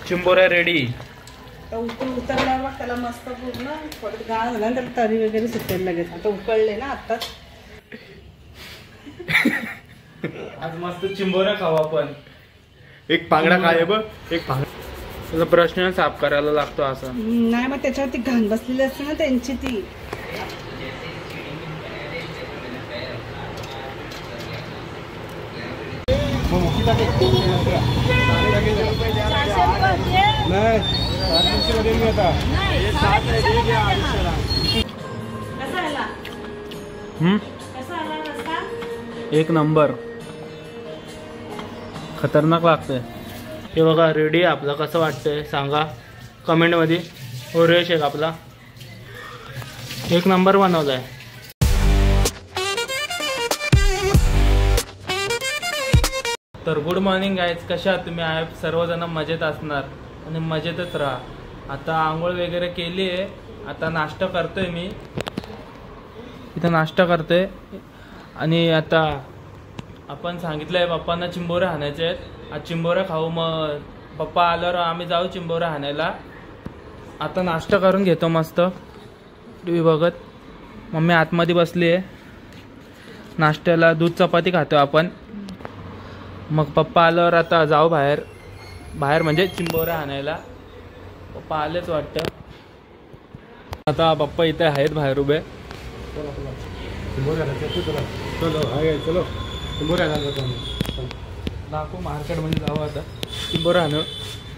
चिंबोऱ्या ready. उतरल्यावर मग त्याला मस्त पूर्ण परत गाळ झाला, त्याला तरी वगैरे सुटेल लगेच. आता उकळले ना आताच. आज मस्त चिंबोऱ्या खाऊ आपण. एक पांगडा काय बघ, एक पांगडा ब्रशने साफ करायला लागतो असं नाही, मग त्याच्यावरती घाण बसलेली असते ना त्यांची ती. एक नंबर, खतरनाक लागतंय. हे बघा रेडी. आपलं कसं वाटतंय सांगा कमेंट मध्ये. ओरिओ शेक आपला एक नंबर बनवलाय. तर गुड मॉर्निंग गाईज, कशा आहात तुम्ही? आहे सर्वजण मजेत असणार आणि मजेतच राहा. आता आंघोळ वगैरे केली आहे. आता नाश्ता करतोय मी इथं, नाश्ता करतोय. आणि आता आपण सांगितलंय पप्पांना चिंबोऱ्या हाणायचे आहेत. आज चिंबोऱ्या खाऊ. मग पप्पा आल्यावर आम्ही जाऊ चिंबोऱ्या हाणायला. आता नाश्ता करून घेतो मस्त टीव्ही बघत. मम्मी आतमध्ये बसली आहे. नाश्त्याला दूध चपाती खातो आपण. मग पप्पा आल्यावर आता जाऊ बाहेर म्हणजे चिंबोऱ्या आणायला. पप्पा आलेच वाटतं. आता पप्पा इथे आहेत बाहेर उभे. दाखव मार्केटमध्ये जाऊ आता चिंबोऱ्या आणू.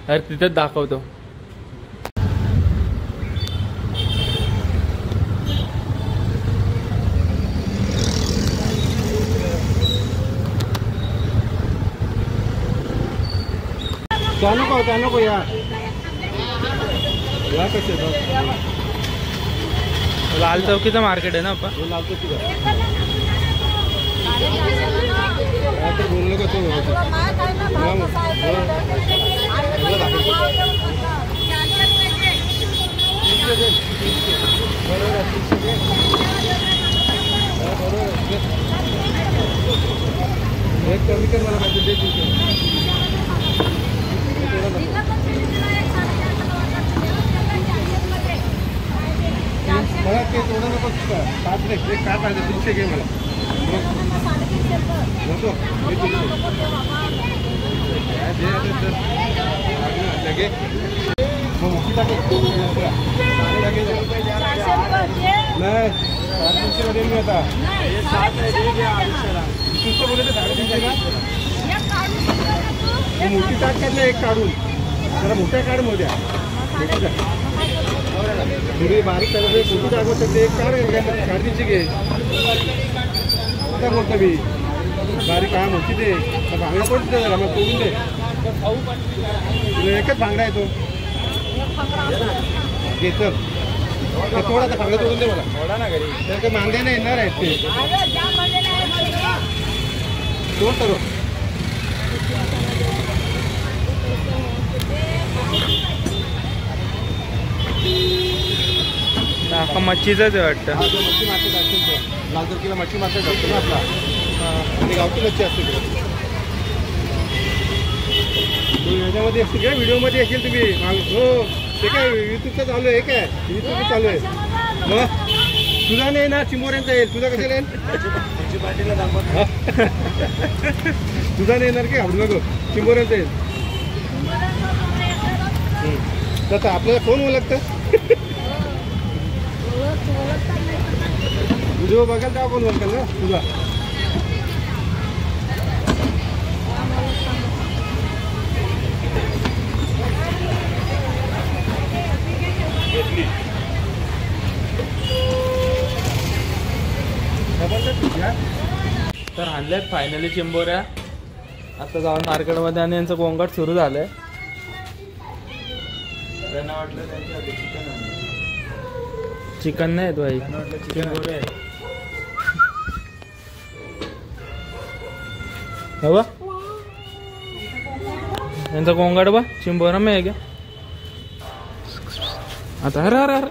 अरे तिथेच दाखवतो. क्या नको यार कसे लाल चौकीचं मार्केट आहे ना आपण. लाल चौकी बोललो का तू? कमी कर मला मला ते थोडं नको. 7 नाही, काय पाहिजे 300 घे मला. नको लगे मोठी टाके नाही 350 मध्ये मी आता 300 बोलले तर 350 का मोठी टाक काढलं. एक काढून जरा मोठ्या काढ मध्ये थोडी बारीक करायचं. मोठी टाक होतं ते एक काढ. 350 घे. काय बोलतो मी बारीक काय मोठी दे. भांगडा पडतो जरा मग तोडून दे. तुला एकच भांगडा येतो घे. तर थोडा तर भांगडा तोडून दे मला. थोडा ना घरी तर काही मांद्या नाही येणार आहेत ते. तोड करू. मच्छीच आहे वाटतं. मच्छी मार्केट असते. लाल चौकीला मच्छी मार्केट असतो ना आपला. आणि गावठी मच्छी असते तिकडे. याच्यामध्ये असते काय व्हिडिओमध्ये असेल तुम्ही. हो ते काय युट्यूबचं चालू आहे. काय युट्यूब चालू आहे. मग तुझा नाही ना चिंबोऱ्यांचा येईल. तुझा कशाला येईल? तुझा नाही येणार की आवडू नको. चिंबोऱ्यांचा येईल. तर आपल्याला कोण ओळखतं? व्हिडिओ बघायला तेव्हा कोण ओळखेल ना तुझा. तर आणल्यात फायनली चिंबोऱ्या. आता जाऊन मार्केटमध्ये आणि यांचं गोंगाट सुरू झालंय. त्यांना वाटलं त्यांच्या चिकन नाही भाई, चिंबोऱ्या आहे. बा यांचा गोंगाट बा चिंबोरा में आहे का आता. अरे अरे अरे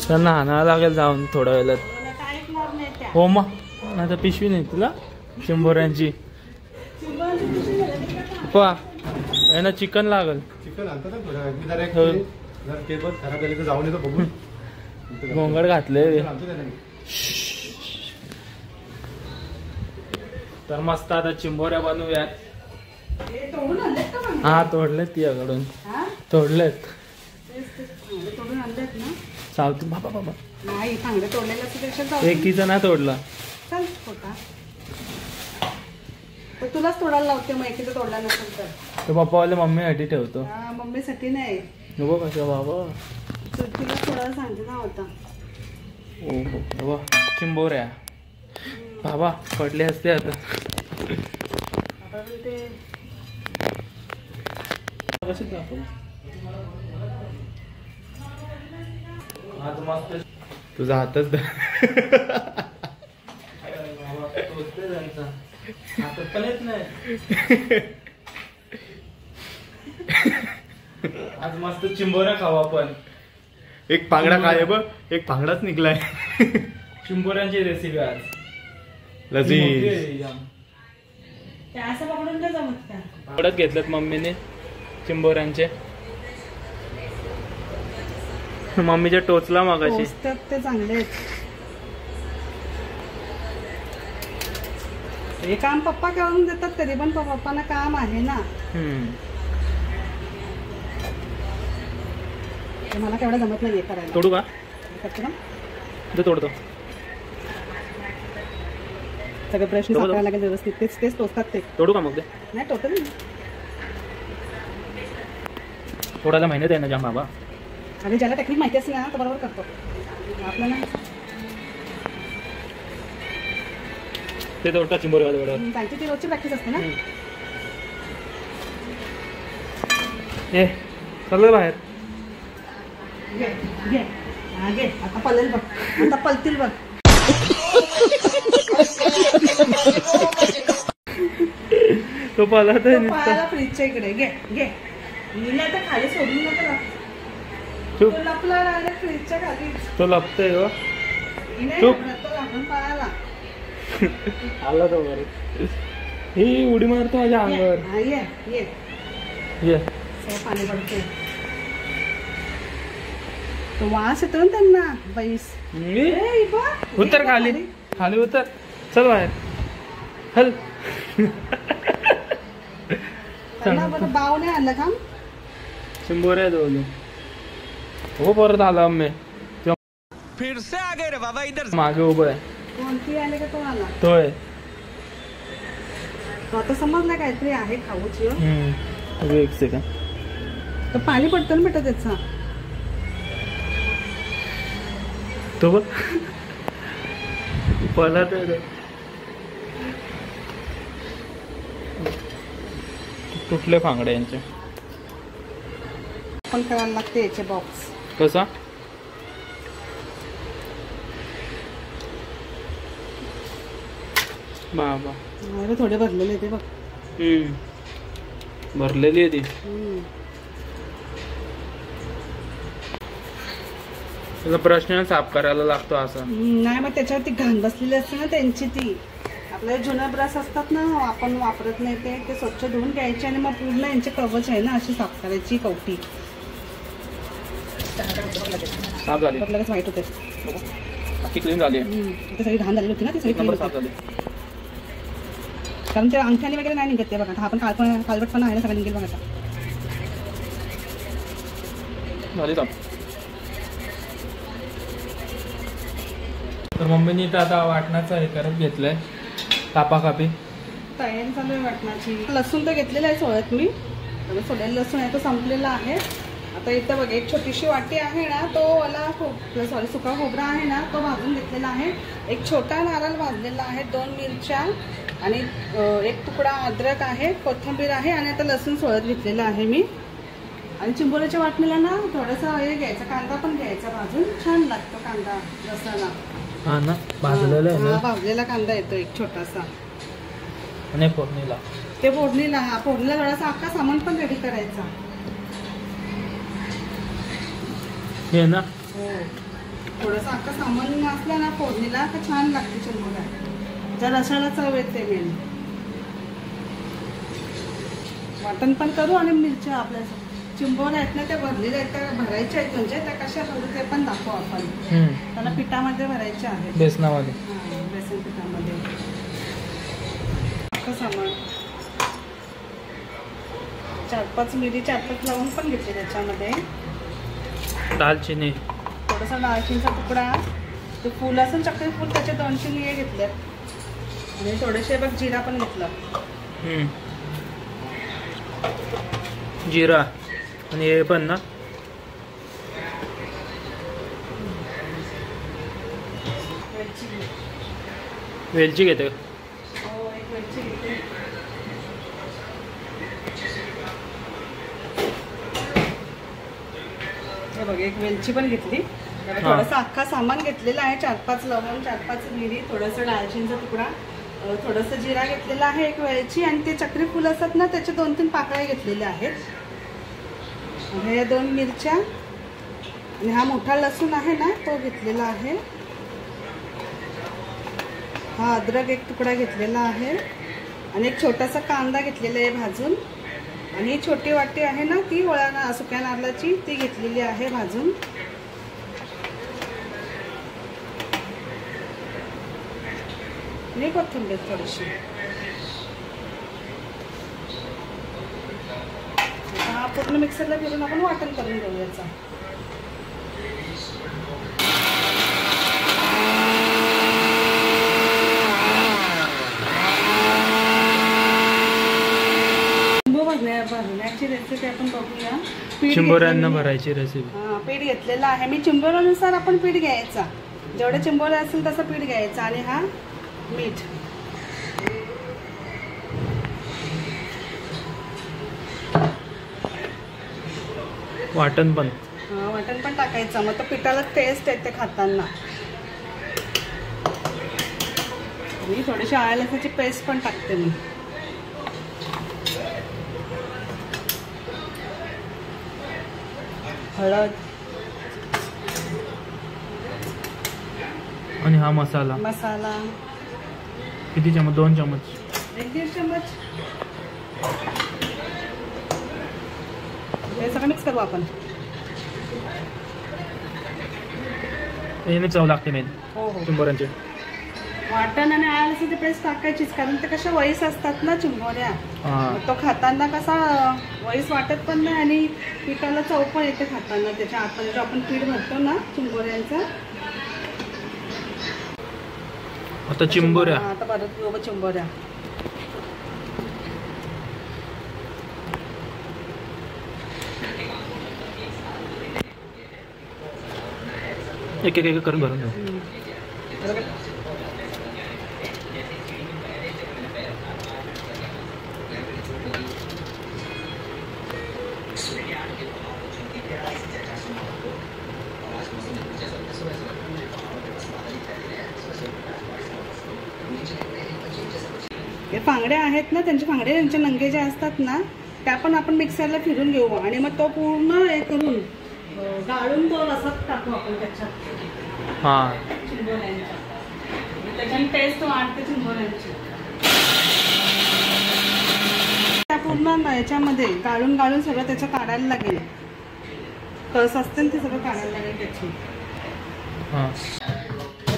त्यांना हाणायला लागेल जाऊन थोड्या वेळात. हो मग आता पिशवी नाही तुला चिंबोऱ्यांची पा ना चिकन लागल. चिकन आणतो ना थोड्या वेळात. मी जरा हो. जर केबल खराब झाली तर जाऊन येतो बघून. घोंगड घातले. आणतो त्याला मी. तर मस्त आता चिंबोऱ्या बनवूयात. हे तोडून आणलेत का मग? हा तोडलेत तिच्याकडून हा? तोडलेत. चांगले तोडून आणलेत ना? चालतो बाबा बाबा नाही चांगले तोडलेलं असं त्याच्यात जाऊ दे. एकीचा ना तोडला. चल होता तर तुलाच तोडायला लावते मग एकीचं तोडला नसेल तर. तो पप्पावाले मम्मीसाठी ठेवतो. हा, मम्मीसाठी नाही नको कशा बाबा. तुला थोडा सांगते ना होता. ओ हो बाबा चिंबोऱ्या बाबा पडले असते आता. आता ते कशी दाखव आज मस्त तुझा हातच हातात पण येत नाही. आज मस्त चिंबोऱ्या खाऊ आपण. एक पांगडा काय बघ, एक पांगडाच निघलाय. चिंबोऱ्यांची रेसिपी आज लजीज. ते असं पकडून नाही जमत का? आवडत घेतल्यात मम्मीने चिंबोऱ्यांचे. मम्मीच्या टोचला मगाशी. टोचतात ते चांगले आहेत. हे काम पप्पा करून देतात तरी पण पप्पांना काम आहे ना. ते मला केवढं जमत नाही करायला. तोडू का? करते ना ते तोडतो. सगळे प्रश्न सापडायला लागेल व्यवस्थित. तेच तेच टोचतात ते. तोडू का मग ते? नाही टोचत नाही. तोडायला मेहनत आहे ना जाम बाबा. आणि ज्याला टेक्निक माहिती असेल ना तो बरोबर करतो. आपल्याला ते तोडतात चिंबोऱ्यावाले बरोबर. त्यांची ती रोजची प्रॅक्टिस असते ना. ए चाललं बाहेर. घे घे हा घे. आता पळेल बघ. आता पळतील बघ. तो पळत आहे नुसता. पळायला फ्रीजच्या इकडे घे घे. हिला तर खाली सोडून नका. चुप. तो लपला डायरेक्ट फ्रीजच्या खाली. तो लपतोय ग. हिने चुप. घाबरत तो घाबरून पळाला. आला तो बरं. ही उडी मारतो माझ्या अंगावर. हा, ये ये ये सगळं पाणी पडते. तो वास येतो ना त्यांना बैस. ए, बघ. उतर खाली. खाली उतर. चल बाहेर. हल. त्यांना बरं बाव नाही आणलं का? चिंबोऱ्या दोन. हो परत आला मी. फिर से आ गए रे बाबा इधर. मागे उभं आहे. कोणती आले का तो आला? तोय. तो आता समजला काहीतरी आहे खाऊची. अरे एक सेकंड. तर पाणी पडतं ना बेटा त्याचा. तो बघ पळत आहे. तुटले फांगडे यांचे. पण करायला लागते याचे बॉक्स. कसा? बाबा अरे थोडे भरलेले ते बघ. भरलेली आहे ती. त्याला ब्रशने साफ करायला लागतो असं. नाही मग त्याच्यावरती घाण बसलेली असते ना त्यांची ती. आपले जुने ब्रश असतात ना आपण वापरत नाही ते स्वच्छ धुवून घ्यायचे आणि मग पूर्ण यांचे कवच आहे ना अशी साफ करायची कवटी. साफ झाली. लगेच वाईट होते. बाकी क्लीन झाली. ते सगळी घाण झालेली होती ना ती सगळी नंबर clean साफ होती. झाली. कारण ते अंगठ्याने वगैरे नाही निघत ते बघा. हा आपण कालवटपणा आहे ना सगळं निघेल बघा. झाली साफ. तर मम्मीनी तर आता वाटणाचं हे करत घेतलंय. कापाकापी तयारी चालू आहे वाटणाची. लसूण तर घेतलेलं आहे सोळ्यात मी. सोड्याला लसूण आहे तो संपलेला आहे. आता इथं बघा एक छोटीशी वाटी आहे ना तो वाला सुका खोबरा आहे ना तो भाजून घेतलेला आहे. एक छोटा नारळ भाजलेला आहे. 2 मिरच्या आणि एक तुकडा अद्रक आहे. कोथिंबीर आहे आणि आता लसूण सोळत घेतलेलं आहे मी. आणि चिंबोऱ्याच्या वाटणीला ना थोडंसं हे घ्यायचं कांदा पण घ्यायचा भाजून. छान लागतो कांदा रसाला. हा ना भाजलेलं आहे ना. भाजलेला कांदा येतो एक छोटासा. आणि फोडणीला ते फोडणीला थोडासा अख्खा सामान पण रेडी करायचा. हे ना हो थोडासा अख्खा सामान असला ना फोडणीला तर छान लागते चिंबोऱ्या. त्या रसाला चव येते मेन. वाटण पण करू आणि मिरच्या आपल्या चिंबोऱ्या आहेत ना त्या भरलेल्या आहेत, त्या भरायच्या आहेत. म्हणजे त्या कशा भरू ते पण दाखवू आपण. त्याला पिठामध्ये भरायच्या आहेत, बेसनामध्ये. बेसन पिठामध्ये. सामान 4-5 मिरी, 4-5 लवंग पण घेतले त्याच्यामध्ये. दालचिनी, थोडासा दालचिनीचा तुकडा, ते फूल असेल चक्री फूल त्याचे 200 हे घेतले आणि थोडेसे बघ जिरा पण घेतलं. जिरा आणि हे पण ना वेलची घेते. हो, एक वेलची घेते. हे बघ एक वेलची पण घेतली. थोडंसं अख्खा सामान घेतलेलं आहे. 4-5 लवंग, 4-5 मिरी, थोडंसं दालचिनीचा तुकडा, थोडंसं जिरा घेतलेला आहे, एक वेलची आणि ते चक्री फुल असतात ना त्याचे 2-3 पाकळ्या घेतलेल्या आहेत. हे 2 मिरच्या आणि हा मोठा लसूण आहे ना तो घेतलेला आहे. हा अद्रक एक तुकडा घेतलेला आहे आणि एक छोटासा कांदा घेतलेला आहे भाजून. आणि ही छोटी वाटी आहे ना ती सुक्या नारळाची ती घेतलेली आहे भाजून. आणि कोथिंबीर थोडीशी. हा पूर्ण मिक्सरला फिरून आपण वाटण करून घेऊ याचा. भरण्याची रेसिपी आपण बघूया. चिंबोऱ्यांना भरायची रेसिपी. पीठ घेतलेलं आहे मी. चिंबोऱ्यानुसार आपण पीठ घ्यायचा, जेवढे चिंबोरे असेल तसं पीठ घ्यायचं. आणि हा मीठ, वाटण पण टाकायचं. मग तो पिठाला टेस्ट येते खाताना. मी थोडीशी आलं लसणाची पेस्ट पण टाकते मी. हळद आणि हा मसाला किती चमच? 2 चमच, 1-1.5 चमच. हे सगळं मिक्स करू आपण. याने चव लागते मेन. हो चिंबोऱ्यांचे. वाटण आणि आलं लसणाची पेस्ट टाकायचीच, कारण ते कशा वईस असतात ना चिंबोऱ्या. तो खाताना कसा वईस वाटत पण नाही आणि पिठाला चव पण येते खाताना. त्याच्या आतमध्ये जो आपण पीठ भरतो ना चिंबोऱ्यांचा. आता चिंबोऱ्या. आता परत घेऊ चिंबोऱ्या. एक करून भरून घेऊ. हे फांगड्या आहेत ना, त्यांचे नंगे जे असतात ना त्या पण आपण मिक्सरला फिरून घेऊ आणि मग तो पूर्ण हे करून गाळून तो रसात टाकू आपण त्याच्यात. चिंबोऱ्यांच्या त्याच्याने टेस्ट वाढते चिंबोऱ्यांची. त्या पूर्ण याच्यामध्ये गाळून सगळं त्याचं काढायला लागेल. कस असते ते सगळं काढायला लागेल त्याची.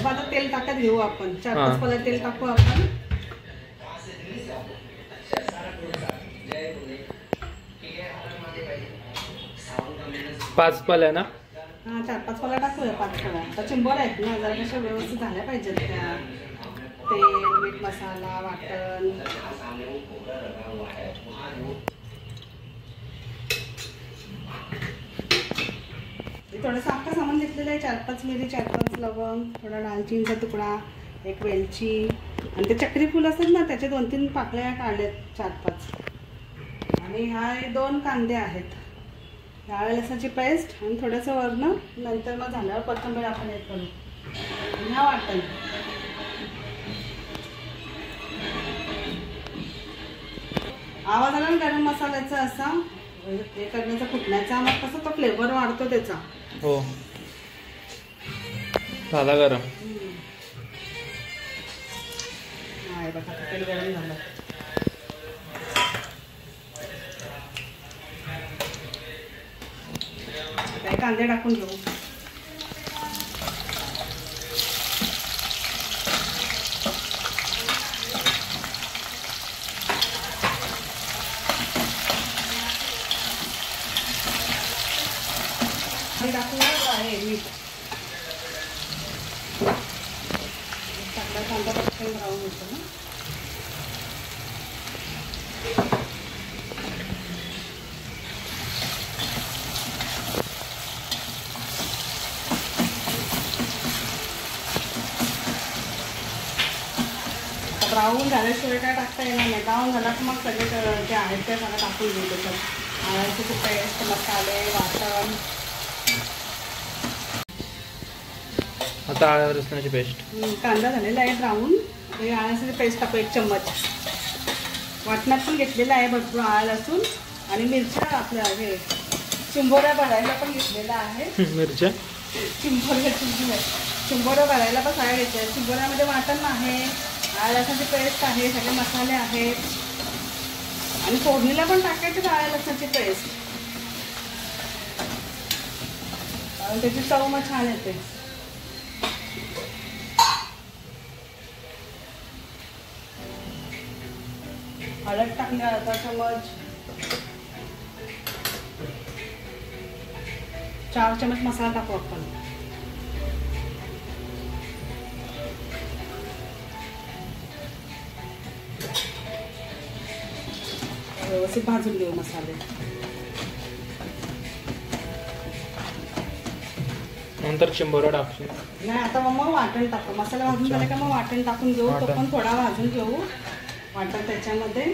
आता तेल टाकत घेऊ आपण. 4-5 पळ्या तेल टाकू आपण. पाच पळ्या ना? 4-5 पळ्या टाकूया. 5 पळ्या. आता चिंबोऱ्या आहेत ना, जरा कशा व्यवस्थित झाल्या पाहिजेत त्या. तेल, मीठ, मसाला, वाटण. थोडंसं अख्खा सामान घेतलेलं आहे. 4-5 मिरी, 4-5 लवंग, थोडा दालचिनीचा तुकडा, एक वेलची आणि ते चक्री फूल असतात ना त्याचे 2-3 पाकळ्या काढल्यात 4-5. आणि हा 2 कांदे आहेत. आलं लसणाची पेस्ट आणि थोडंसं वरण. नंतर मग झाल्यावर कोथिंबीर आपण हे करू. आणि हा वाटण. आवाज आला ना गरम मसाल्याचा असा हे करण्याचा, फुटण्याचा. मग कसं तो फ्लेवर वाढतो त्याचा. हो झाला गरम. बघा तेल गरम झालं. काही कांदे टाकून घेऊ. आहे मीठ टाकला कांदा पटकन ब्राऊन होतो ना. ब्राऊन झाल्याशिवाय काय टाकता येणार नाही. ब्राऊन झाला तर मग सगळे जे आहेत ते सगळं टाकून घेऊ त्याच्यात. आळ्याची पेस्ट, मसाले, वाटण. आता आलं लसणाची पेस्ट. कांदा झालेला आहे ब्राऊन. हे आळ्याची पेस्ट टाकू 1 चम्मच. वाटणात पण घेतलेला आहे भरपूर आलं लसूण आणि मिरच्या. आपल्या हे चिंबोऱ्या भरायला पण घेतलेला आहे. मिरच्या चिंबोऱ्या भरायला पण सगळ्या घेतल्या. चिंबोऱ्यामध्ये वाटण आहे, आलं लसणाची पेस्ट आहे, सगळे मसाले आहेत आणि फोडणीला पण टाकायचे आलं लसणाची पेस्ट. कारण त्याची चव मग छान येते. हळद टाकली अर्धा चमच. 4 चमच मसाला टाकू आपण. व्यवस्थित भाजून घेऊ मसाले. नंतर चिंबोरा टाकशील. नाही आता मग वाटण टाकू. मसाला भाजून झाला का मग वाटण टाकून घेऊ. तो पण थोडा भाजून घेऊ वाटण त्याच्यामध्ये.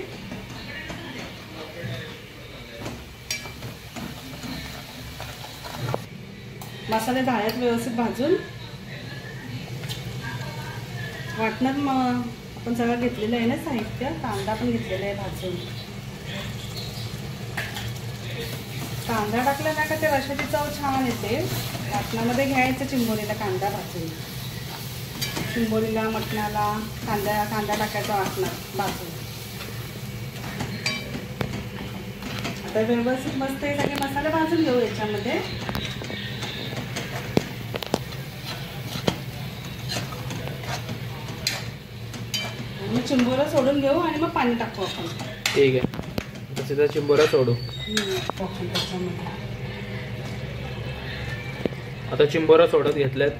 मसाले झाल्यात व्यवस्थित भाजून. वाटणात मग आपण सगळं घेतलेलं आहे ना साहित्य. कांदा पण घेतलेला आहे भाजून. कांदा टाकला ना का ते रशाची चव छान येते. वाटणामध्ये घ्यायचं चिंबोरीला कांदा भाजून. चिंबोरीला मटणाला कांदा टाकायचा वाटणात भाजून. आता व्यवस्थित मस्त हे सगळे मसाले भाजून घेऊ याच्यामध्ये. आणि चिंबोरा सोडून घेऊ आणि मग पाणी टाकू आपण. ठीक आहे. त्याचा चिंबोरा सोडू. आता चिंबोरा सोडत घेतल्यात.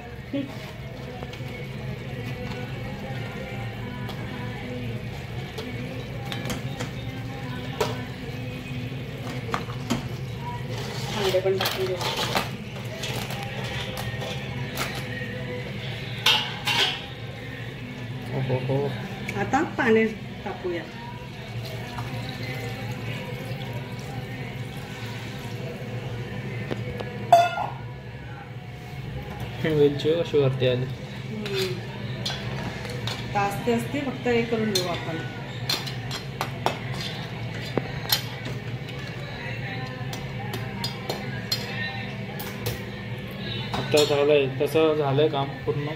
अंडे पण टाकून घेऊ. हो. आता पाणी टाकूया. वेलची कशी वरती आली. तासते असते फक्त हे करून घेऊ आपण. आता झालंय तसं झालंय काम पूर्ण.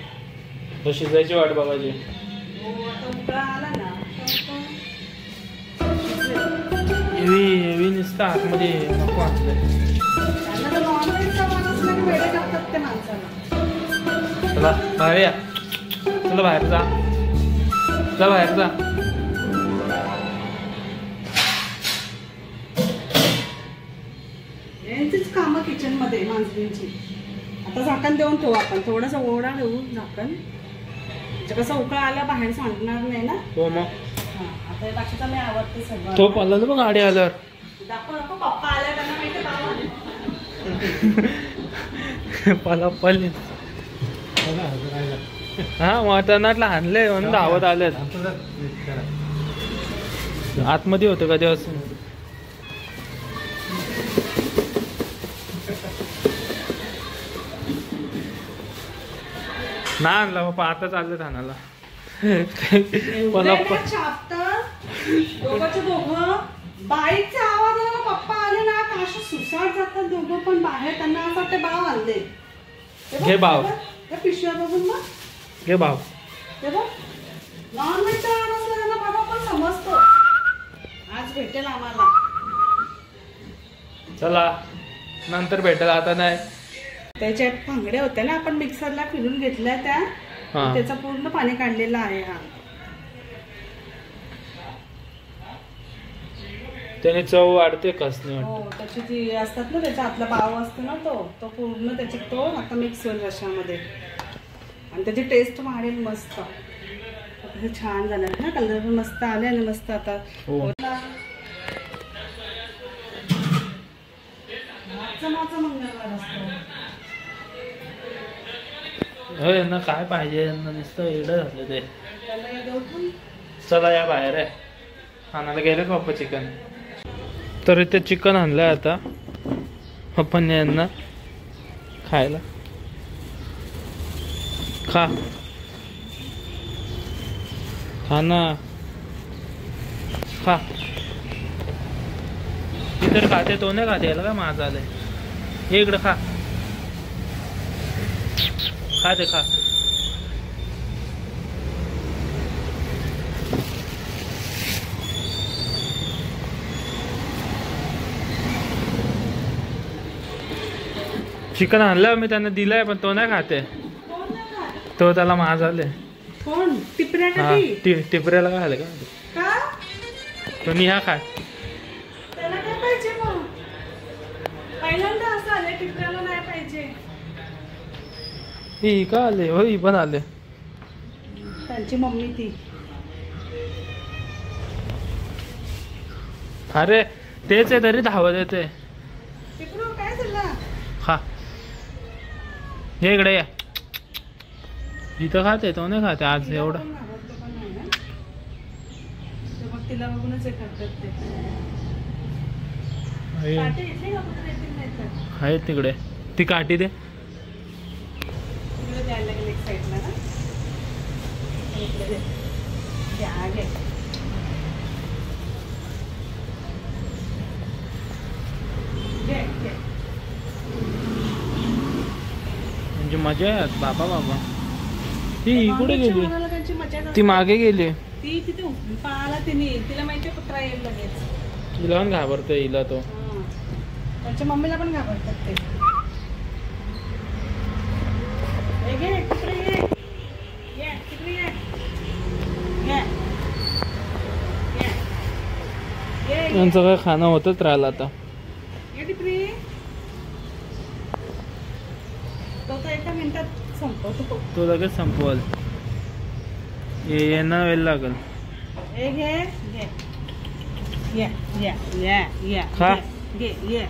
तर शिजायची वाट बघायची. उकळा आला ना हेवी नुसतं आतमध्ये नको आणलंय. त्यांना तर नॉनव्हेजचा मान असला की वेळे लागतात त्या माणसाला. चला बाहेर या. चला बाहेर जा. चला बाहेर जा. यांचीच कामं किचन मध्ये माणसांची. आता झाकण देऊन ठेवू आपण. थोडासा ओढा देऊ झाकण. कसं उकळा आला बाहेर सांडणार नाही ना. हो मग. आता हे बाकीचं मी आवडते सगळं. तो पाला ना मग गाडी आल्यावर. दाखव नको. पप्पा आल्या त्यांना माहिती पाला पडली. हा वाटणातला आणलंय म्हणून धावत आलेत. आतमध्ये होतं का दिवस. ना आणला बाप्पा. आता चाललं ठाण्याला. दोघं बाईकचा आवाज आला. पप्पा आले ना अशी सुसाट जातात दोघं पण बाहेर. त्यांना असं वाटतं भाव आणले. घे भाव. पिशव्या बघून मग घे भाव. नॉनव्हेजचा आवाज भेटेल आम्हाला. चला नंतर भेटेल, आता नाही. त्याच्या भांगड्या होत्या ना आपण मिक्सरला फिरून घेतल्या त्या, त्याचं पूर्ण पाणी काढलेलं आहे. हा त्याने चव वाढते कसने. हो त्याची जी असतात ना त्याचा आतला पाव असतो ना तो पूर्ण त्याच्यात तो आता मिक्स होईल रशामध्ये आणि त्याची टेस्ट वाढेल मस्त. हे छान झालं ना, कलर पण मस्त आले आणि मस्त आता मंगळवार असतो. यांना काय पाहिजे, यांना नुसतं एवढं झालं ते. चला या बाहेर आहे, आणायला गेले का पप्पा चिकन. तर इथे चिकन आणलंय आता पप्पांनी यांना खायला. खा खा ना, खा. ती तर खाते, तो नाही खाते. याला काय माझं आलंय. हे इकडं खा, खा ते खा. चिकन आणलं मी त्यांना दिलंय, पण तो नाही खाते. तो त्याला माज आले. कोण टिपऱ्या का हा ती? टिपऱ्याला काय आलं का तो निहा खाय. त्याला काय पाहिजे मग? पहिल्यांदा असं आले टिपऱ्याला नाही पाहिजे. ही का आले हो, ही पण आले. त्यांची मम्मी ती. अरे तेच आहे तरी धावत येते. टिपरू काय झालं? खा, हे इकडे या. इथं खाते, तो नाही खाते आज एवढं. तिला बघूनच हे करतात ते. काटे इथे का कुठे येतील नाही तर? आहे तिकडे, ती काठी दे. तिकडे द्यायला लागेल एक साईडला ना. इकडे दे. द्या घे. घे, घे. म्हणजे मजा आहे बाबा. बाबा ती कुठे गेली? जेवणाला त्यांची मजा ती मागे गेली. ती तिथे पाहिला तिने. तिला माहिती कुत्रा येईल लगेच. तिला पण घाबरते हिला तो. त्यांच्या मम्मीला पण घाबरतात ते. हे घे, तिकडे ये. ये, तिकडे ये. ये. ये. ये, ये. त्यांचं काय खाणं होतच राहिलं आता. ये टिपरी. तो तर एका मिनिटात संपवतो. तो लगेच संपवल. यांना वेळ लागल. हे घे, घे. ये, ये, ये, ये. खा. घे, ये.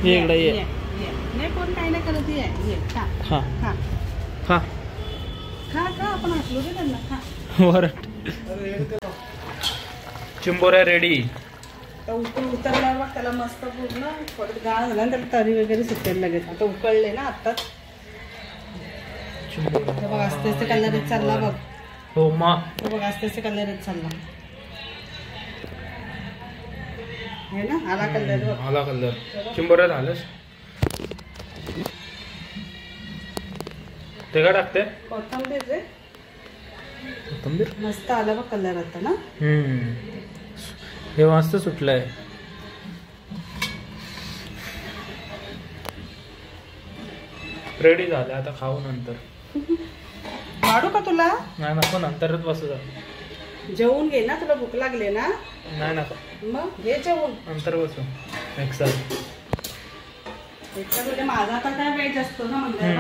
ये इकडे ये. नाही कोण काही नाही करत. ये, ये. खा, खा खा. खा. खा का आपण हसलो रे त्यांना. खा. वर चिंबोऱ्या रेडी. उतरल्यावर मग त्याला मस्त पूर्ण परत गाळ झाला, त्याला तरी वगैरे सुटेल लगेच. आता उकळले ना आताच. बघ असते असते कलर येत चालला बघ. हो मा. बघ असते असते कलर येत चालला. हे ना आला कलर. आला कलर. चिंबोऱ्या झालंच. ते का टाकते? कोथिंबीर रे. कोथिंबीर मस्त आला बघ कलर आता ना. हे मस्त सुटलंय. रेडी झालं आता खाऊ नंतर. वाढू का तुला? नाही नको, नंतरच बसू. जेवून घे ना, तुला भूक लागले ना. नाही नको, मग घे जेवून. नंतर बसू. मिक्सर म्हणजे माझा आता काय वेज असतो ना म्हणजे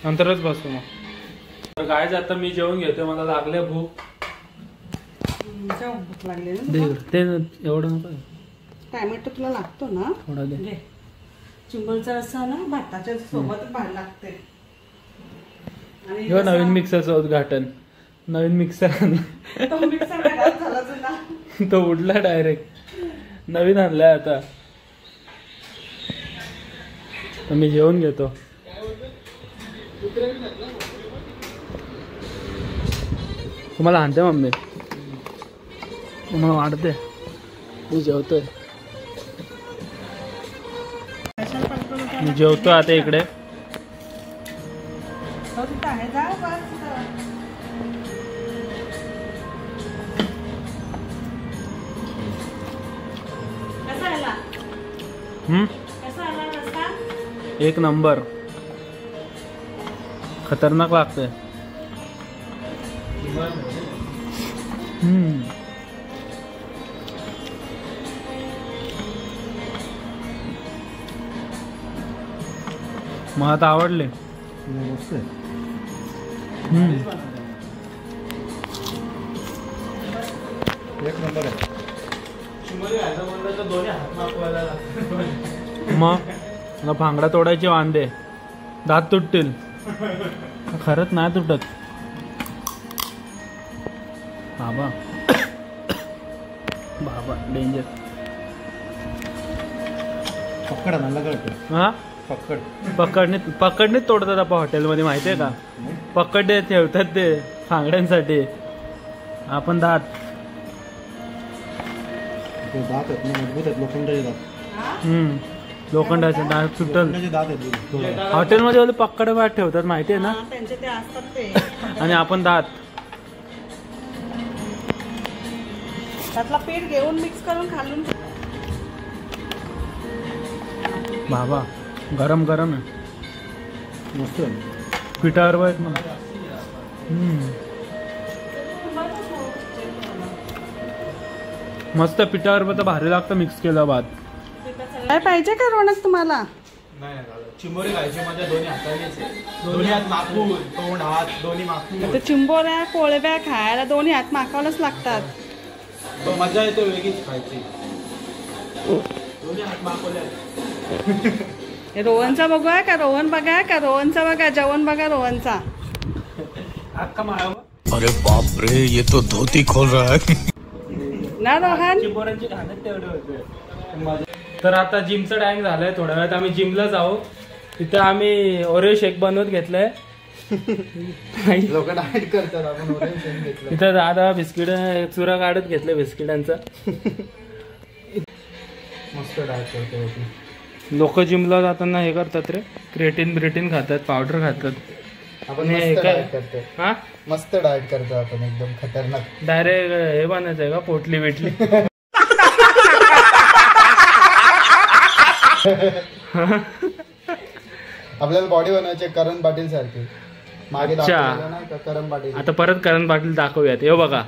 नंतरच बसू मग. तर काय आता मी जेवून घेतोय, मला लागले भूक. भूक लागली ना. ते एवढं नको. टॅमॅटो तुला लागतो ना. थोडा दे. चिंबलचा रस्सा ना भाताच्या सोबतच भारी लागते. आणि नवीन मिक्सरचं उद्घाटन. नवीन मिक्सर तो उडला डायरेक्ट. नवीन आणलाय आता. मी जेवून घेतो. तुम्हाला आणते मम्मी, तुम्हाला वाढते. मी जेवतोय. मी जेवतो आता इकडे. तो तिथं आहे जा बस तिथं. कसा आला कसा आला रस्ता? एक नंबर. खतरनाक लागतंय. मला आता आवडले. मस्त आहे. एक नंबर आहे. मग मला भांगडा तोडायचे वांदे, दात तुटतील. खरंच नाही तुटत बाबा. बाबा डेंजर. पकड मला कळतं. हा पकड पकडणे तोडतात आपण हॉटेलमध्ये, माहिती आहे का? पकडे ठेवतात ते भांगड्यांसाठी. आपण दात ते दात आहेत ना, मजबूत आहेत, लोखंडाचे दात. लोखंडाचे दात तुटल. लोखंडाचे दात आहेत. हॉटेलमध्ये वाले पकड भात ठेवतात, माहिती आहे ना? हा, त्यांचे ते असतात ते. आणि आपण दात. त्यातला पीठ घेऊन मिक्स करून खालून. बाबा गरम गरम आहे. मस्त आहे. पिठावर बघ ना. मस्त पिठावर तर भारी लागतं मिक्स केलं भात. काय पाहिजे का रोनक तुम्हाला? चिंबोरी खायची माझ्या दोन्ही हातानेच आहे. दोन्ही हात माकून, तोंड हात दोन्ही माकून. ते चिंबोऱ्या कोळव्या खायला दोन्ही हात माकावलंच लागतात. तो मजा येते वेगळीच खायची. दोन्ही हात माकवले. हे रोहनचा बघूया का? रोहन बघा का? रोहनचा बघा, जेवण बघा रोहनचा. अख्खा माळा. अरे बाप रे, ये तो धोती खोल रहा है. ना रोहन? चिंबोऱ्यांची घाणच तेवढे होते. तर आता जिमचा टाइम झालाय. थोड्या वेळात आम्ही जिमला जाऊ. तिथं आम्ही ओरिओ शेक बनवत घेतलंय. लोक डाएट करतात, आपण ओरिओ शेक घेतलं. तिथं दादा बिस्किट चुरा काढत घेतलं बिस्किटांचा. मस्त डाएट करतो. लोक जिमला जाताना हे करतात रे, क्रिएटिन खातात, पावडर खातात. आपण हे मस्त काय? डाएट करतो. हा मस्त डाएट करतो आपण, एकदम खतरनाक. डायरेक्ट हे बनायचंय का पोटली बिटली? आपल्याला बॉडी बनवायची करण पाटील सारखी. मागे अच्छा. दाखवलेलं नाही का करण पाटील? आता परत करण पाटील दाखवूयात. हे बघा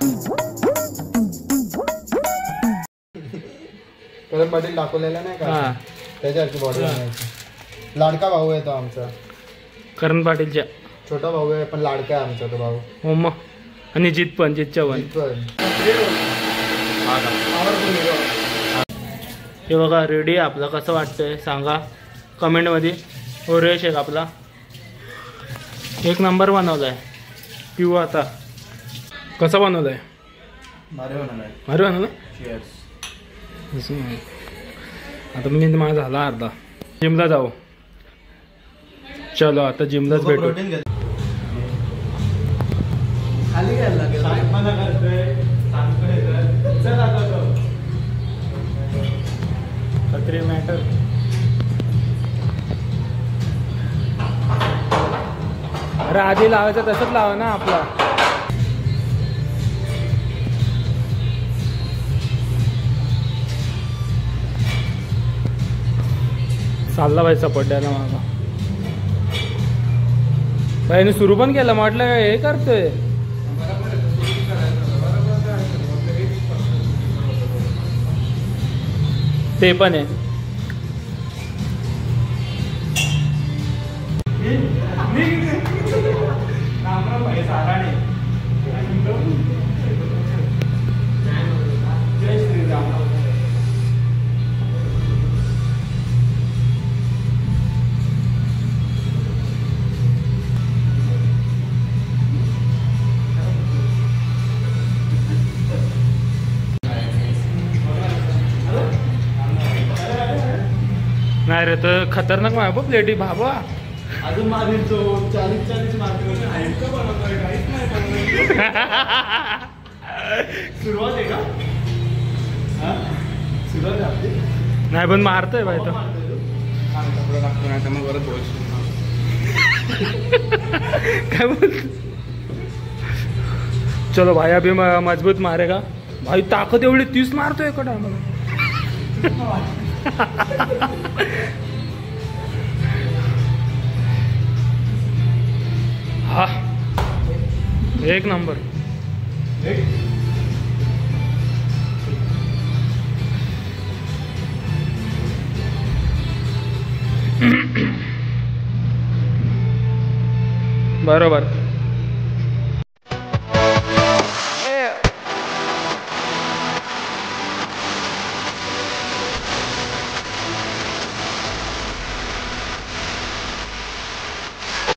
करण पाटील दाखवलेला नाही हा. का? त्याच्यासारखी बॉडी बनवायची. लाडका भाऊ आहे तो आमचा. करण पाटीलच्या छोटा भाऊ आहे पण लाडका आहे आमचा तो भाऊ. हो मग. आणि जित पण, जितच्या पण. पण हे बघा रेडी आहे आपला. कसं वाटतंय सांगा कमेंटमध्ये. ओरिओ शेक आपला एक नंबर बनवलाय. पिऊ आता. कसा बनवलाय? भारी बनवलाय. भारी बनवला. Cheers. आता मी माझा झाला अर्धा. जिमला जाऊ. चलो आता जिमलाच भेटू. प्रोटीन घे. खाली घ्यायला लागेल. साहेबपणा करतोय. सांगतोय तर. चल आता तो. खत्री मॅटर. अरे आधी लावायचं तसंच लावा ना आपला. चालला बाई सपड्याला माझा. बाईने सुरू पण केलं. म्हटलं हे करतोय. ते पण आहे. नाही रे तर खतरनाक माय प्लेटी बाबा. अजून मारील तो 40 मारतो. सुरुवात आहे का? सुरुवात आहे. नाही पण मारतोय बाई तो. कपडा टाकतो नाही तर मग परत काय बोल. चलो भाई अभी मजबूत मारेगा भाई. ताकद एवढी 30 मारतोय एका टायमाला. हा एक नंबर. बरोबर.